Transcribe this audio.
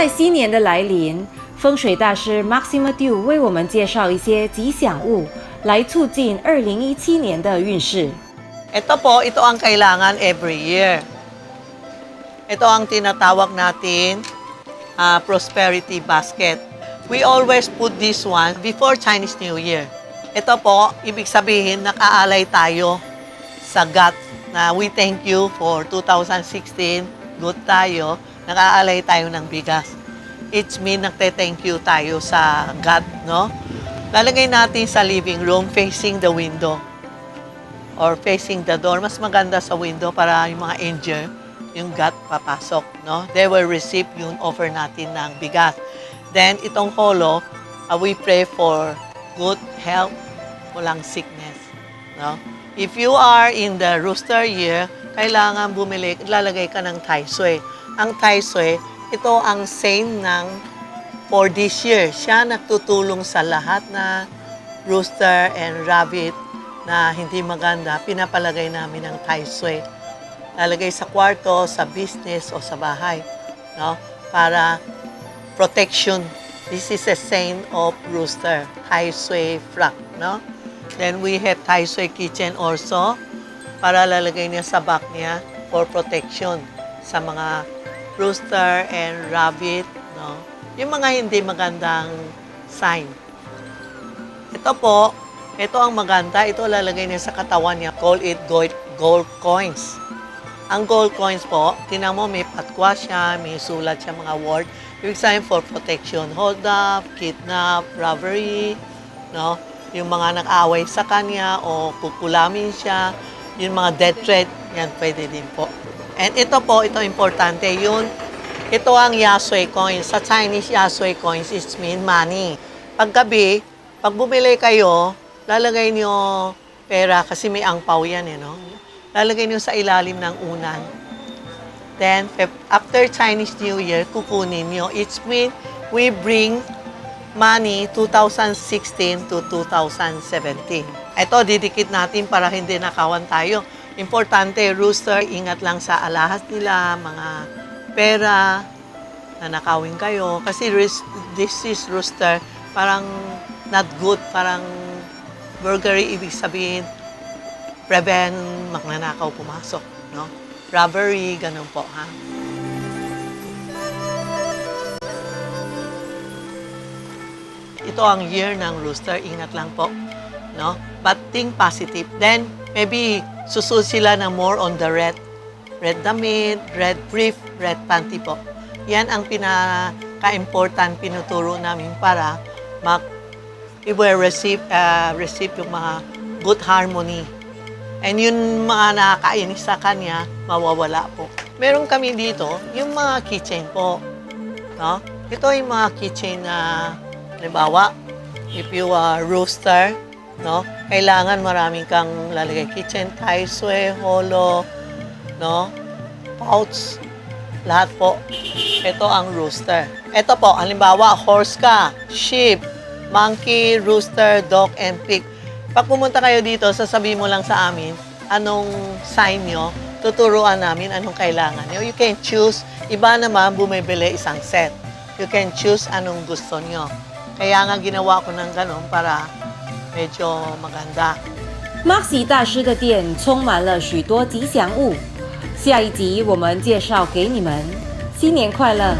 在新年的来临，风水大师 Maxime Du 为我们介绍一些吉祥物，来促进2017年的运势。Ito ang kailangan every year. Ito ang tinatawag natin prosperity basket. We always put this one before Chinese New Year. Ito po, ibig sabihin nakaalay tayo sa God na we thank you for 2016, good tayo, nakaalay tayo ng bigas. It means nagte-thank you tayo sa God, no? Lalagay natin sa living room facing the window or facing the door. Mas maganda sa window para yung mga angel, yung God papasok, no? They will receive yung offer natin ng bigas. Then, itong holo, we pray for good health, walang sickness, no? If you are in the rooster year, kailangan bumili, lalagay ka ng tai sui. Ang tai sui, ito ang saint ng for this year. Siya nagtutulong sa lahat na rooster and rabbit na hindi maganda, pinapalagay namin ng tai sui. Lalagay sa kwarto, sa business o sa bahay, no? Para protection. This is a saint of rooster, tai sui frog, no? Then we have tai sui kitchen also para lalagay niya sa back niya for protection sa mga rooster and rabbit, no? Yung mga hindi magandang sign. Ito po, ito ang maganda. Ito lalagay niya sa katawan niya. Call it gold coins. Ang gold coins po, tinan mo may patwa siya, may sulat siya mga word. Ibig sabihin for protection. Hold up, kidnap, robbery, no? Yung mga nag-away sa kanya o kukulamin siya, yung mga death threat, yan pwede din po. And ito po, ito importante, ito ang yasui coins. Sa Chinese yasui coins, it means money. Paggabi, pag bumili kayo, lalagay niyo pera kasi may angpaw yan, no? Lalagay niyo sa ilalim ng unan. Then, after Chinese New Year, kukunin niyo. It means we bring money 2016 to 2017. Ito, didikit natin para hindi nakawan tayo. Importante, rooster, ingat lang sa alahas nila, mga pera, na nakawin kayo. Kasi this is rooster, parang not good, parang burglary, ibig sabihin, prevent magnanakaw pumasok, no? Robbery, ganun po, ha? Ito ang year ng rooster, ingat lang po, no? But think positive. Then, maybe susunod sila ng more on the red damit, red brief, red panty po. Yan ang pinaka-important pinuturo namin para receive yung mga good harmony. And yung mga nakakainis sa kanya, mawawala po. Meron kami dito, yung mga keychain po. No? Ito yung mga keychain na, halimbawa, if you are rooster, no? Kailangan maraming kang lalagay keychain, tai sui, holo, no? Pouch, lahat po. Ito ang rooster. Ito po, halimbawa, horse ka, sheep, monkey, rooster, dog, and pig. Pag pumunta kayo dito, sasabihin mo lang sa amin anong sign nyo, tuturuan namin anong kailangan nyo. You can choose, iba naman bumibili isang set. You can choose anong gusto nyo. Kaya nga ginawa ko ng ganun para medyo maganda. Maxi 大师的店充满了许多吉祥物，下一集我们介绍给你们。新年快乐！